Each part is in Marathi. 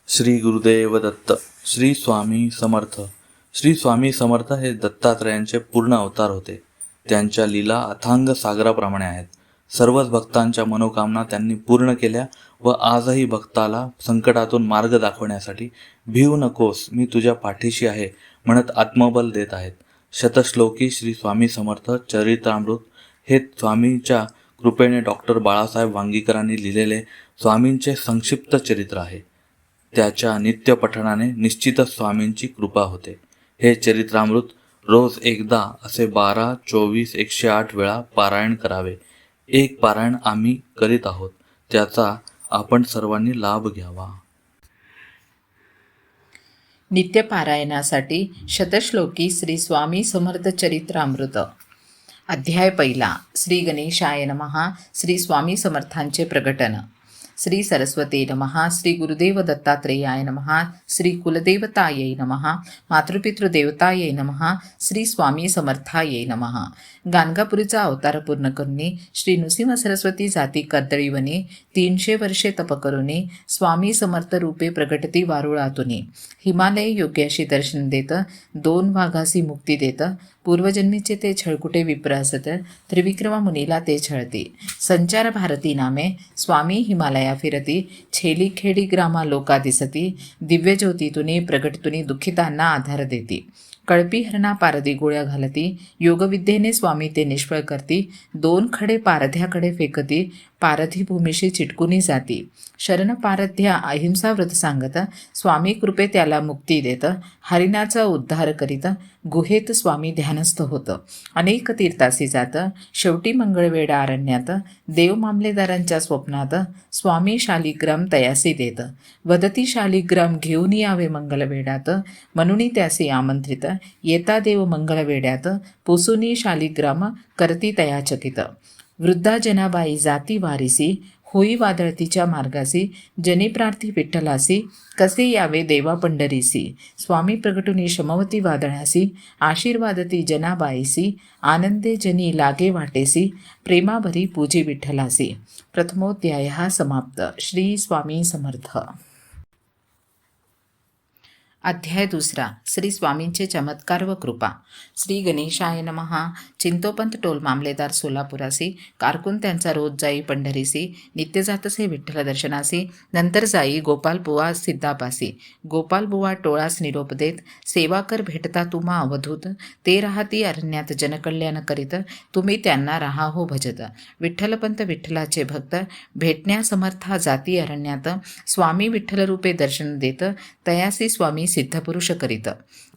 श्री गुरुदेव दत्त. श्री स्वामी समर्थ. श्री स्वामी समर्थ हे दत्तात्रयांचे पूर्ण अवतार होते. त्यांच्या लीला अथांग सागराप्रमाणे आहेत. सर्वच भक्तांच्या मनोकामना त्यांनी पूर्ण केल्या व आजही भक्ताला संकटातून मार्ग दाखवण्यासाठी भिवू नकोस, मी तुझ्या पाठीशी आहे म्हणत आत्मबल देत आहेत. शतश्लोकी श्री स्वामी समर्थ चरित्रामृत हे स्वामींच्या कृपेने डॉक्टर बाळासाहेब वांगीकरांनी लिहिलेले स्वामींचे संक्षिप्त चरित्र आहे. त्याच्या नित्य पठणाने निश्चितच स्वामींची कृपा होते. हे चरित्रामृत रोज एकदा असे 12, 24, 108 वेळा पारायण करावे. एक पारायण आम्ही करीत आहोत, त्याचा आपण सर्वांनी लाभ घ्यावा. नित्यपारायणासाठी शतश्लोकी श्री स्वामी समर्थ चरित्रामृत. अध्याय पहिला. श्री गणेशाय नमः. श्री स्वामी समर्थांचे प्रकटन. श्री सरस्वती नमः. श्री गुरुदेव दत्तात्रेयाय नमः. श्री कुलदेवतायै नमः. मातृपितृदेवतायै नमः. श्री स्वामी समर्थायै नमः. गाणगापुरीचा अवतार पूर्ण करुनी श्री नृसिंह सरस्वती जाती कर्दळीवनी 300 वर्षे तप करुनी स्वामी समर्थ रूपे प्रगटती वारुळातुनी हिमालय योग्याशी दर्शन देत 2 वाघासी मुक्ती देत पूर्वजन्मीचे ते छळकुटे विप्र असत त्रिविक्रमा मुनीला ते छळती संचार भारती नामे स्वामी हिमालया फिरती छेली खेडी ग्रामा लोका दिसती दिव्य ज्योतीतुनी प्रगटतुनी दुःखितांना आधार देती कळपी हरणा पारदी गोळ्या घालती योगविद्येने स्वामी ते निष्फळ करती 2 खडे पारध्याकडे फेकती पारधी भूमीशी चिटकुनी जाती शरण पारध्या अहिंसा व्रत सांगत स्वामी कृपे त्याला मुक्ती देत हरिणाचा उद्धार करीत गुहेत स्वामी ध्यानस्थ होतं अनेक तीर्थासी जात शेवटी मंगळवेढा अरण्यात देव मामलेदारांच्या स्वप्नात स्वामी शालिग्राम तयासी देत वदती शालिग्राम घेऊन यावे मंगलवेढ्यात म्हणून त्यासी आमंत्रित येता देव मंगळवेढ्यात पुसुनी शालिग्राम करती तयाचकित वृद्धा जनाबाई जाती वारिसी होई वादळतीच्या मार्गासी जनी प्रार्थी विठ्ठलासी कसे यावे देवा पंढरीसी स्वामी प्रगटुनी शमवती वादळासी आशीर्वादती जनाबाईसी आनंदे जनी लागे वाटेसी प्रेमाभरी पूजी विठ्ठलासी. प्रथमोध्याय समाप्त. श्री स्वामी समर्थ. अध्याय दुसरा. श्री स्वामींचे चमत्कार व कृपा. श्री गणेशाय नमः. चिंतोपंत टोल मामलेदार सोलापुरासी कारकून त्यांचा रोज जाई पंढरीसी नित्य जातसे विठ्ठल दर्शनासी नंतर जाई गोपालबुवा सिद्धापासी गोपालबुवा टोळास निरोप देत सेवा कर भेटता तुम्हा अवधूत ते राहती अरण्यात जनकल्याण करीत तुम्ही त्यांना राहा हो भजत विठ्ठलपंत विठ्ठलाचे भक्त भेटण्या समर्था जाती अरण्यात स्वामी विठ्ठल रूपे दर्शन देत तयासी स्वामी सिद्धपुरुष करीत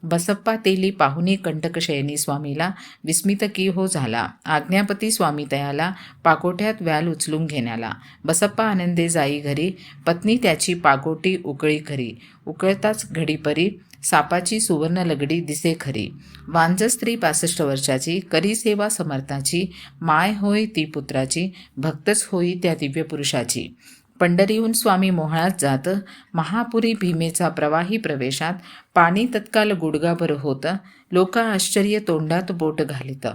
बसप्पा तेली पाहुनी कंटकशयनी स्वामीला विस्मित की हो झाला आज्ञापती स्वामी तयाला पाकोट्यात व्याल उचलून घेण्याला बसप्पा आनंदे जाई घरी पत्नी त्याची पाकोटी उकळी खरी उकळताच घडीपरी सापाची सुवर्ण लगडी दिसे खरी वांज स्त्री 65 वर्षाची करी सेवा समर्थाची माय होय ती पुत्राची भक्तच होई त्या दिव्य पुरुषाची पंढरीहून स्वामी मोहळात जात महापुरी भीमेचा प्रवाही प्रवेशात पाणी तत्काल गुडगाभर होतं लोका आश्चर्य तोंडात बोट घालित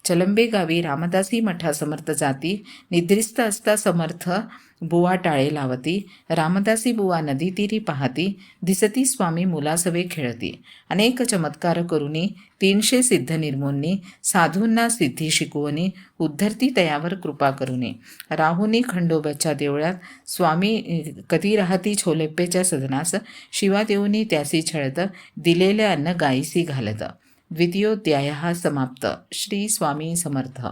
चलंबे गावी रामदासी मठा समर्थ जाती निद्रिस्त असता समर्थ बुवा टाळे लावती रामदासी बुवा नदी तीरी पाहती दिसती स्वामी मुलासवे खेळती अनेक चमत्कार करुनी 300 सिद्ध निर्मोनी साधूंना सिद्धी शिकवणी उद्धरती तयावर कृपा करुनी राहुनी खंडोबाच्या देवळात स्वामी कधी राहती छोलेप्पेच्या सदनास शिवा देऊनी त्यासी छळत दिलेले अन्न गायीसी घालत. द्वितीयोध्याय समाप्त. श्री स्वामी समर्थ.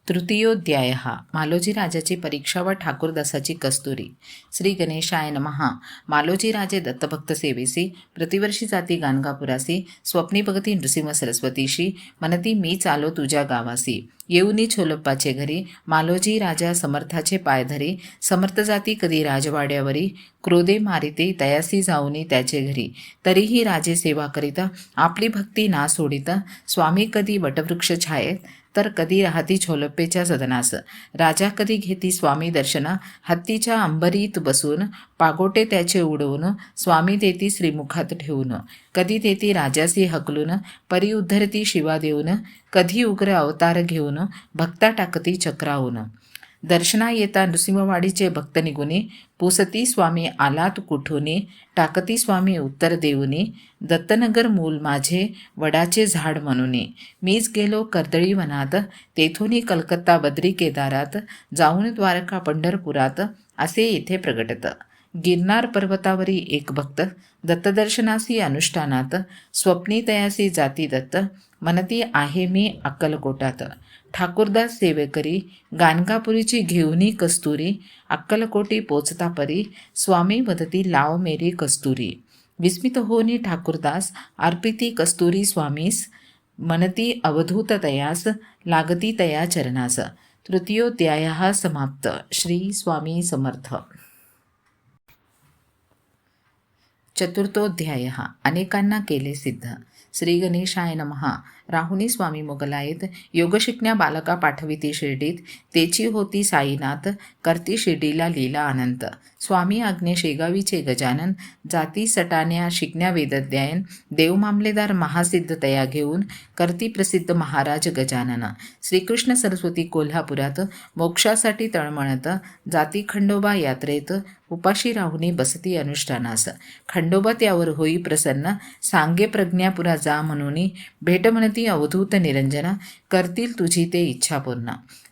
तृतीयोध्याय. मालोजी राजाची परीक्षा व ठाकूरदासाची कस्तुरी. श्री गणेशाय नमः. मालोजी राजे दत्तभक्त सेवेसी प्रतिवर्षी जाती गाणगापुरासी स्वप्नी भगती नृसिंह सरस्वतीशी म्हणती मी चालो तुझ्या गावासी येऊनी छोलप्पाचे घरी मालोजी राजा समर्थाचे पाय धरी समर्थ जाती कधी राजवाड्यावरी क्रोधे मारिते तयासी जाऊनी त्याचे घरी तरीही राजे सेवा करीत आपली भक्ती ना सोडित स्वामी कधी वटवृक्ष छायेत तर कधी राहती छोलप्पेच्या सदनास राजा कधी घेती स्वामी दर्शन हत्तीच्या अंबरीत बसून पागोटे त्याचे उडवून स्वामी देती श्रीमुखात ठेवून कधी देती राजासी हकलून परी उद्धरती शिवा देऊन कधी उग्र अवतार घेऊन भक्ता टाकती चक्रावून दर्शना येता नृसिंहवाडीचे भक्त निघुनी, पुसती स्वामी आलात कुठुनी, टाकती स्वामी उत्तर देऊनी, दत्तनगर मूल माझे वडाचे झाड म्हणूनी, मीच गेलो कर्दळी वनात, तेथुनी कलकत्ता बद्री केदारात, जाऊन द्वारका पंढरपुरात, असे येथे प्रगटत. गिरनार पर्वतावरी एक भक्त, दत्तदर्शनासी अनुष्ठानात, स्वप्नी तयासी जाती दत्त, मनती आहे मी अक्कलकोटात. ठाकूरदास सेवेकरी, गाणगापुरीची घेऊनी कस्तुरी, अक्कलकोटी पोचता परी, स्वामी वदती लाव मेरी कस्तुरी. विस्मित होनी ठाकूरदास, अर्पिती कस्तुरी स्वामीस, मनती अवधूत तयास, लागती तया चरणास. तृतीयोध्यायः समाप्त. श्री स्वामी समर्थ. चतुर्थोध्यायः अनेकांना केले सिद्ध. श्री गणेशाय नमः. राहुनी स्वामी मोगलायत, योग शिकण्या बालका पाठविती शिर्डीत, तेची होती साईनाथ, करती शिर्डीला लीला अनंत. स्वामी आज्ञे शेगावीचे गजानन, जाती सटाण्या शिकण्या वेदध्यायन, देव मामलेदार महासिद्ध तया घेऊन, करती प्रसिद्ध महाराज गजानन. श्रीकृष्ण सरस्वती कोल्हापुरात, मोक्षासाठी तळमळत, जाती खंडोबा यात्रेत, उपाशी राहुनी बसती अनुष्ठानास. खंडोबा त्यावर होई प्रसन्न, सांगे प्रज्ञापुरा जा म्हणूनी, भेट म्हणती अवधूत निरंजन, करतील तुझी ते इच्छा पूर्ण.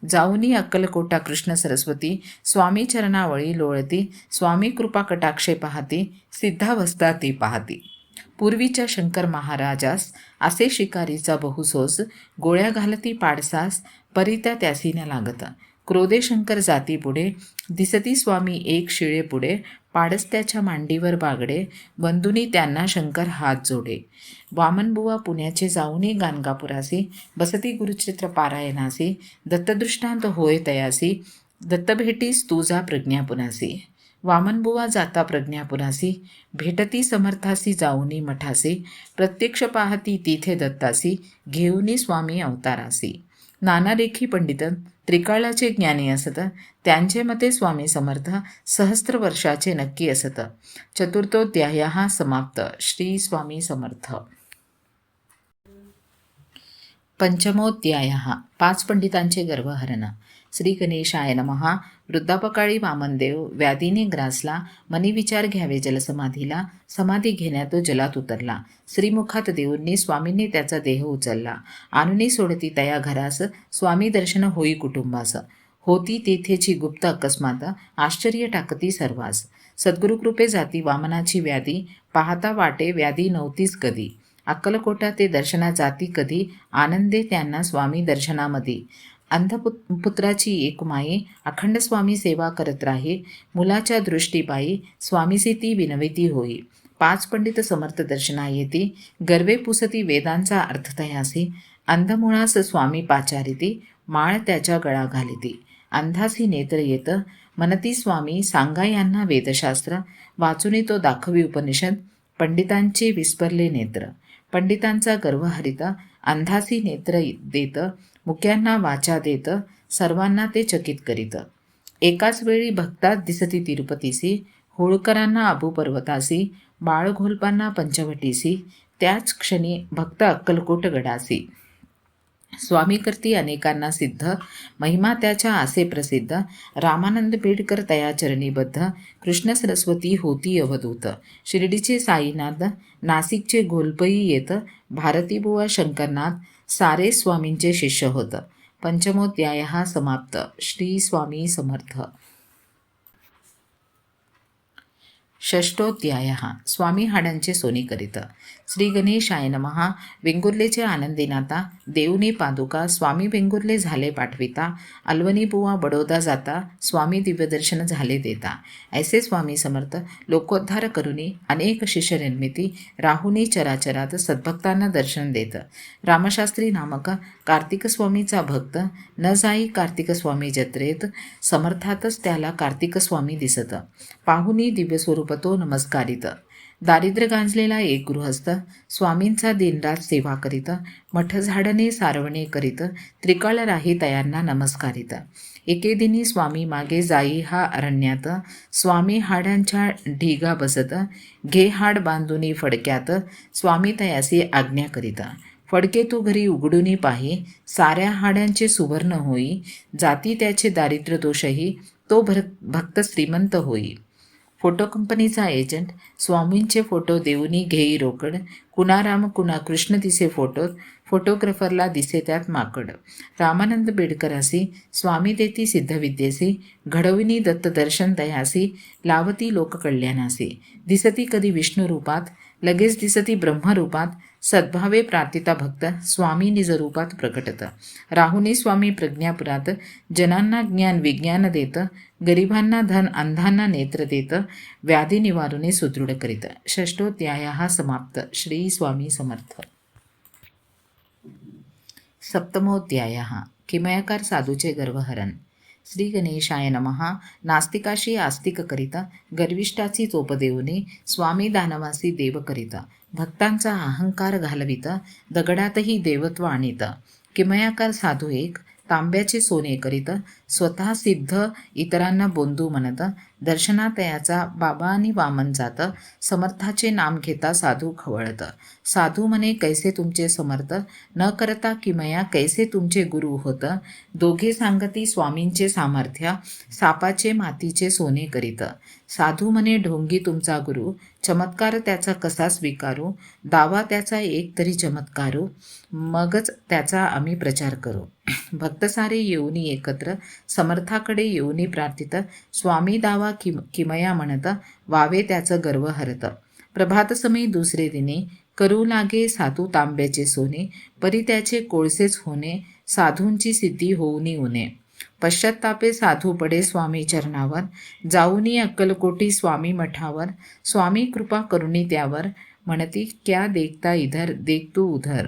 जाऊनी अक्कलकोटा कृष्ण सरस्वती, स्वामी चरणावळी लोळती, स्वामी कृपा कटाक्षे पाहती, सिद्धावस्था ती पाहती. पूर्वीच्या शंकर महाराजास असे शिकारीचा बहुसोस, गोळ्या घालती पाडसास, परित्या त्यासी न लागत. क्रोधे शंकर जाती पुढे, दिसती स्वामी एक शिळे पुढे, पाडस त्याच्या मांडीवर बागडे, बंधुनी त्यांना शंकर हात जोडे. वामनबुवा पुण्याचे जाऊनी गाणगापुरासी, बसती गुरुचित्र पारायणासी, दत्तदृष्टांत होय तयासी, दत्तभेटीस तुझा प्रज्ञापुरासी. वामनबुवा जाता प्रज्ञापुरासी, भेटती समर्थासी जाऊनी मठासी, प्रत्यक्ष पाहती तिथे दत्तासी, घेऊनी स्वामी अवतारासी. नाना लेखी पंडित त्रिकाळाचे ज्ञानी असत, त्यांचे मते स्वामी समर्थ सहस्त्र वर्षाचे नक्की असत. चतुर्थोध्यायः समाप्त. श्री स्वामी समर्थ. पंचमोध्यायः 5 पंडितांचे गर्भहरण. श्री गणेशाय नमः. वृद्धापकाळी वामनदेव व्याधीने ग्रासला, मनी विचार घ्यावे जलसमाधीला, समाधी घेण्यात तो जलात उतरला. श्रीमुखात देऊंनी स्वामींनी त्याचा देह उचलला, आणुनी सोडती तया घरास, स्वामी दर्शन होई कुटुंबास. होती तेथेची गुप्त अकस्मात, आश्चर्य टाकती सर्वास. सद्गुरुकृपे जाती वामनाची व्याधी, पाहता वाटे व्याधी नव्हतीच कधी. अक्कलकोटा ते दर्शना जाती कधी, आनंदे त्यांना स्वामी दर्शनामधी. अंधपुत्राची एक माई, अखंड स्वामी सेवा करत राही, मुलाच्या दृष्टीपायी स्वामीसी ती विनविती होई. 5 पंडित समर्थ दर्शना येती, गर्वे पुसती वेदांचा अर्थ तयासी, अंधमुळास स्वामी पाचारिती, माळ त्याच्या गळा घालिती. अंधासी नेत्र येत, मनती स्वामी सांगा यांना वेदशास्त्र, वाचुनी तो दाखवी उपनिषद, पंडितांचे विस्परले नेत्र. पंडितांचा गर्व हरित, अंधासी नेत्र देत, मुक्यांना वाचा देत, सर्वांना ते चकित करीत. एकाच वेळी भक्तात दिसती तिरुपतीसी, होळकरांना अबुपर्वतासी, बाळघोलपांना पंचवटीसी, त्याच क्षणी भक्त अक्कलकोट गडासी. स्वामी करती अनेकांना सिद्ध, महिमा त्याच्या आसे प्रसिद्ध, रामानंद पेडकर तया चरणीबद्ध, कृष्ण सरस्वती होती अवधूत. शिर्डीचे साईनाथ, नाशिकचे घोलपई येत, भारतीबुवा शंकरनाथ, सारे स्वामींचे शिष्य होत. पंचमोध्यायः समाप्त. श्री स्वामी समर्थ. षष्ठोध्यायः स्वामी हाडांचे सोनी करीत. श्री गणेशाय नमः. वेंगुर्लेचे आनंदीनाथा, देवनी पादुका, स्वामी वेंगुर्ले झाले पाठविता, अलवनी बुवा बडोदा जाता, स्वामी दिव्यदर्शन झाले देता. ऐसे स्वामी समर्थ लोकोद्धार करुनी, अनेक शिष्य निर्मिती, राहुनी चराचरात सद्भक्तांना दर्शन देत. रामशास्त्री नामक कार्तिक स्वामीचा भक्त, न जाई कार्तिक स्वामी जत्रेत, समर्थातच त्याला कार्तिक स्वामी दिसत. पाहुनी दिव्य स्वरूप तो नमस्कारित. दारिद्र्य गांजलेला एक गृहस्थ, स्वामींचा दिनरात सेवा करीत, मठ झाडणे सारवणे करीत, त्रिकाळ राही तयांना नमस्कारित. एके दिनी स्वामी मागे जाई हा अरण्यात, स्वामी हाडांच्या ढिगा बसत, घे हाड बांधुनी फडक्यात, स्वामी तयासी आज्ञा करीत. फडके तू घरी उघडूनी पाही, साऱ्या हाड्यांचे सुवर्ण होई, जाती त्याचे दारिद्र्य दोषही, तो भक्त श्रीमंत होई. फोटो कंपनीचा एजंट स्वामींचे फोटो देऊनी घेई रोकड, कुणा राम कुणा कृष्ण दिसे फोटोत, फोटोग्राफरला दिसे त्यात माकड. रामानंद बेडकरासी स्वामी देती सिद्धविद्येसी, घडविनी दत्त दर्शन दयासी, लावती लोककल्याणासी. दिसती कधी विष्णू रूपात, लगेच दिसती ब्रह्मरूपात, सद्भावे प्रार्थिता भक्त स्वामी निजरूपात प्रकटत. राहुनी स्वामी प्रज्ञापुरात, जनांना ज्ञान विज्ञान देत, गरिबांना धन अंधांना नेत्र देत, व्याधी निवारुने सुदृढ करीत. षष्ठोध्यायः समाप्त. श्री स्वामी समर्थ. सप्तमोध्यायः किमयाकार साधूचे गर्वहरण. श्री गणेशाय नमः. नास्तिकाशी आस्तिक करिता, गर्विष्ठाची चोप देऊनी, स्वामी दानवासी देव करिता, भक्तांचा अहंकार घालविता, दगडातही देवत्व आणित. किमयाकार साधू एक, तांब्याचे सोने करीत, स्वतः सिद्ध इतरांना बोंधू म्हणत, दर्शनातयाचा बाबा आणि वामन जात, समर्थाचे नाम घेता साधू खवळत. साधू म्हणे कैसे तुमचे समर्थ, न करता किमया कैसे तुमचे गुरु होत. दोघे सांगती स्वामींचे सामर्थ्य, सापाचे मातीचे सोने करीत. साधू म्हणे ढोंगी तुमचा गुरु, चमत्कार त्याचा कसा स्वीकारू. दावा त्याचा एक तरी चमत्कारू, मगच त्याचा आम्ही प्रचार करू. भक्त सारे येऊनी एकत्र, समर्थाकडे येऊनी प्रार्थित, स्वामी दावा किमया म्हणत, वावे त्याचं गर्व हरत. प्रभातसमयी दुसरे दिने, करू लागे साधू तांब्याचे सोने, परी त्याचे कोळसेच होणे, साधूंची सिद्धी होऊनी उणे. पश्चात्तापे साधू पडे स्वामी चरणावर, जाऊनी अक्कलकोटी स्वामी मठावर, स्वामी कृपा करुणी त्यावर, म्हणती क्या देखता इधर देख तू उधर.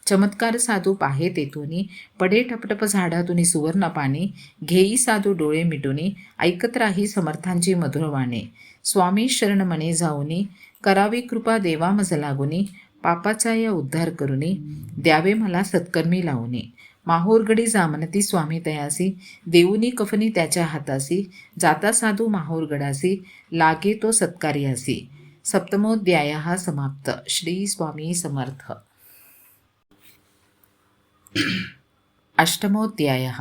चमत्कार साधू पाहे तेथुनी, पडे टपटप झाडातुनी सुवर्ण पाणी, घेई साधू डोळे मिटुनी, ऐकत राही समर्थांची मधुरवाणे. स्वामी शरण मने जाऊनी, करावी कृपा देवा मज लागुनी, पापाचा या उद्धार करुनी, द्यावे मला सत्कर्मी लावुनी. माहूरगडी जामनती स्वामी तयासी, देऊनी कफनी त्याच्या हातासी, जाता साधू माहूरगडासी, लागे तो सत्कार्यासी. सप्तमोध्यायः समाप्त. श्री स्वामी समर्थ. अष्टमोध्यायः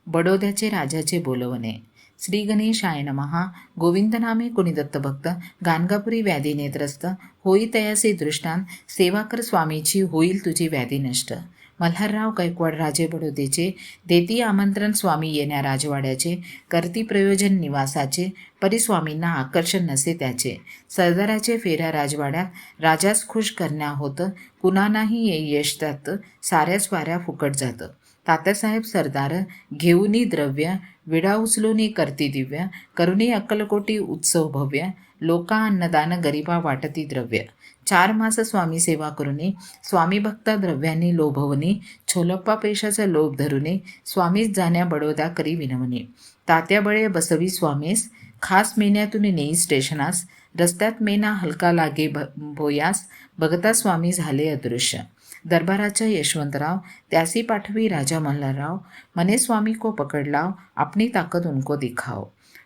बडोद्याचे राजाचे बोलवणे. श्री गणेशाय नमः. गोविंदनामे कोणी दत्तभक्त, गाणगापुरी व्याधीने त्रस्त, होई तयासे दृष्टान, सेवा कर स्वामीची होईल तुझी व्याधी नष्ट. मल्हारराव गायकवाड राजे बडोदेचे, देती आमंत्रण स्वामी येण्या राजवाड्याचे, करती प्रयोजन निवासाचे, परिस्वामींना आकर्षण नसे त्याचे. सरदाराचे फेऱ्या राजवाड्यात, राजास खुश करण्या होत, कुणानाही येई यश त्यात, साऱ्याच वाऱ्या फुकट जातं. तात्यासाहेब सरदार घेऊनी द्रव्य, विडा उचलूनी करती दिव्य, करुणी अक्कलकोटी उत्सव भव्य, लोका अन्नदान गरिबा वाटती द्रव्य. 4 मास स्वामी सेवा करुनी, स्वामी भक्ता द्रव्यांनी लोभवनी, छोलप्पा पैशाचा लोभ धरुनी, स्वामीस जाण्या बडोदा करी विनवणी. तात्या बळे बसवी स्वामीस, खास मेन्यातून नेई स्टेशनास, रस्त्यात मेना हलका लागे भोयास, बघता स्वामी झाले अदृश्य. दरबाराच्या यशवंतराव त्यासी पाठवी राजा मल्हारराव, मने स्वामी को पकडलाव, आपणी ताकद उनको दिखाव.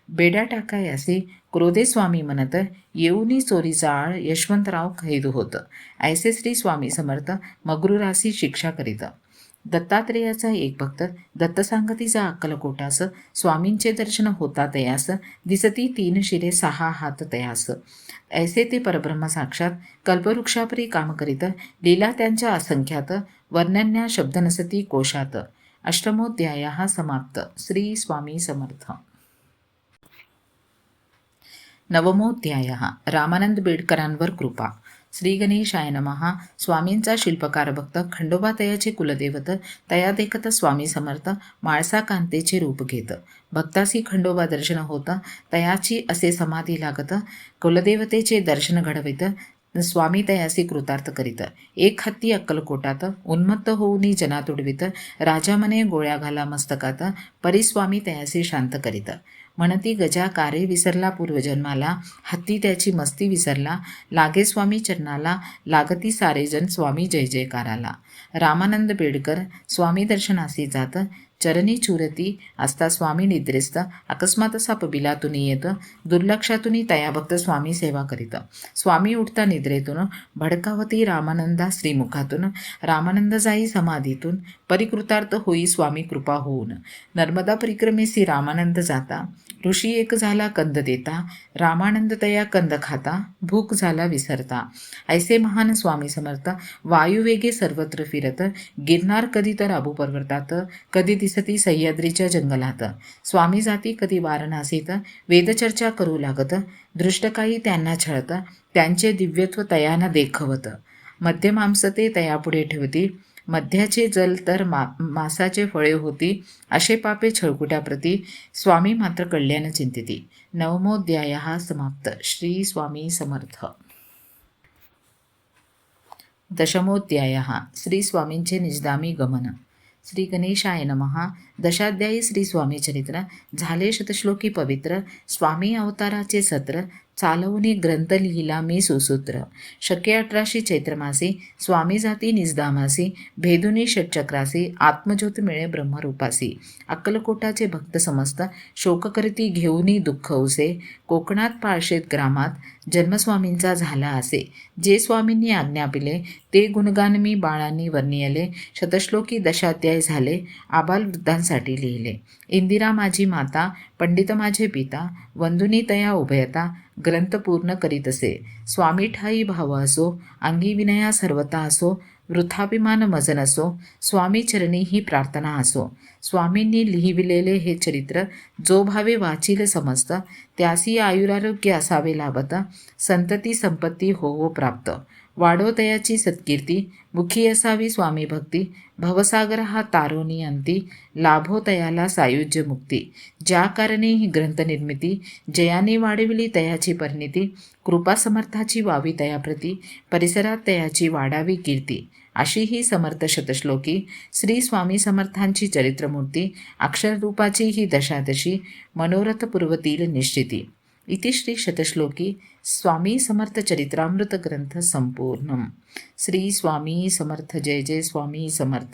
बेड्या टाकायासी क्रोधे स्वामी म्हणत, येऊनी चोरीचा आळ यशवंतराव कैद होत. ऐसे श्री स्वामी समर्थ मगरुरासी शिक्षा करीत. दत्तात्रेयाचा एक भक्त दत्त सांगतीचा अक्कलकोटास, स्वामींचे दर्शन होता तयास, दिसती 3 शिरे 6 हात तयास. ऐसे ते परब्रह्म साक्षात कल्पवृक्षापरी काम करीत, लीला त्यांच्या असंख्यात, वर्णन्या शब्द नसती कोशात. अष्टमोध्यायः समाप्त. श्री स्वामी समर्थ. नवमोध्यायः रामानंद बेडकरांवर कृपा. श्री गणेशाय नमः. स्वामींचा शिल्पकार भक्त खंडोबा तयाचे कुलदेवत, तया देखत स्वामी समर्थ माळसा कांतेचे रूप घेत. भक्तासी खंडोबा दर्शन होत, तयाची असे समाधी लागत, कुलदेवतेचे दर्शन घडवित, स्वामी तयासी कृतार्थ करीत. एक हत्ती अक्कलकोटात, उन्मत्त होऊनी जना तुडवित, राजा मने गोळ्या घाला मस्तकात, परिस्वामी तयासी शांत करीत. म्हणती गजा कारे विसरला पूर्वजन्माला, हत्ती त्याची मस्ती विसरला, लागे स्वामी चरणाला, लागती सारेजण स्वामी जय जयकाराला. रामानंद बेडकर स्वामी दर्शनासी जात, चरणी चुरती असता स्वामी निद्रेस्त अकस्मात असा पबिलातून येत दुर्लक्षातून तया स्वामी सेवा करीत. स्वामी उठता निद्रेतून भडकावती रामानंदा श्रीमुखातून रामानंद जाई समाधीतून परिकृतार्थ होई स्वामी कृपा होऊन. नर्मदा परिक्रमेसी रामानंद जाता ऋषी एक झाला कंद देता रामानंद तया कंद खाता भूक झाला विसरता. ऐसे महान स्वामी समर्थ वायुवेगे सर्वत्र फिरत गिरनार कधी तर आबू पर्वतात कधी दिसती सह्याद्रीच्या जंगलात. स्वामी जाती कधी वाराणसीत वेदचर्चा करू लागत दृष्ट काही त्यांना छळत त्यांचे दिव्यत्व तयाना देखवत. मध्य मांस ते तयापुढे ठेवती मध्याचे जल तर मासाचे फळे होती असे पापे छळकुट्याप्रती स्वामी मात्र कल्याण चिंतिती. नवमोध्याय समाप्त. श्री स्वामी समर्थ. दशमोध्याय श्री स्वामींचे निजदामी गमन. श्री गणेशाय नमः. दशाध्यायी श्री स्वामी चरित्र. झाले शतश्लोकी पवित्र स्वामी अवताराचे सत्र चालवून ग्रंथ लिहिला मी सुसूत्र. शके 18 चैत्रमासी स्वामी जाती निजदामासी भेदुनी षटचक्रासी आत्मज्योत मिळे ब्रह्मरूपासी. अक्कलकोटाचे भक्त समस्त शोक करती घेऊनी दुःख उसे कोकणात पाळशेत ग्रामात जन्मस्वामींचा झाला असे. जे स्वामींनी आज्ञा पिले ते गुणगान मी बाळांनी वर्णियले. शतश्लोकी दशाध्याय झाले आबाल वृद्धांसाठी लिहिले. इंदिरा माझी माता पंडित माझे पिता वंदुनी तया उभयता ग्रंथ पूर्ण करीत असे. स्वामी ठाई भाव असो अंगी विनया सर्वता असो वृथाभिमान मज नसो स्वामी चरणी ही प्रार्थना असो. स्वामींनी लिहिविलेले हे चरित्र जो भावे वाचील समस्त त्यासी आयुरारोग्य असावे लाभत संतती संपत्ती होवो प्राप्त. वाढो तयाची सत्कीर्ती मुखी असावी स्वामी भक्ती भवसागर हा तारोनी अंती लाभो तयाला सायुज्य मुक्ती. ज्या कारणे ही ग्रंथ निर्मिती जयाने वाढविली तयाची परिणिती कृपा समर्थाची वावी तयाप्रती परिसरात तयाची वाढावी कीर्ती. अशी ही समर्थ शतश्लोकी श्री स्वामी समर्थांची चरित्रमूर्ती अक्षररूपाची ही दशादशी मनोरथ पूर्वतील निश्चिती. इति श्री शतश्लोकी स्वामी समर्थ चरित्रामृत ग्रंथ संपूर्णम. श्री स्वामी समर्थ. जय जय स्वामी समर्थ.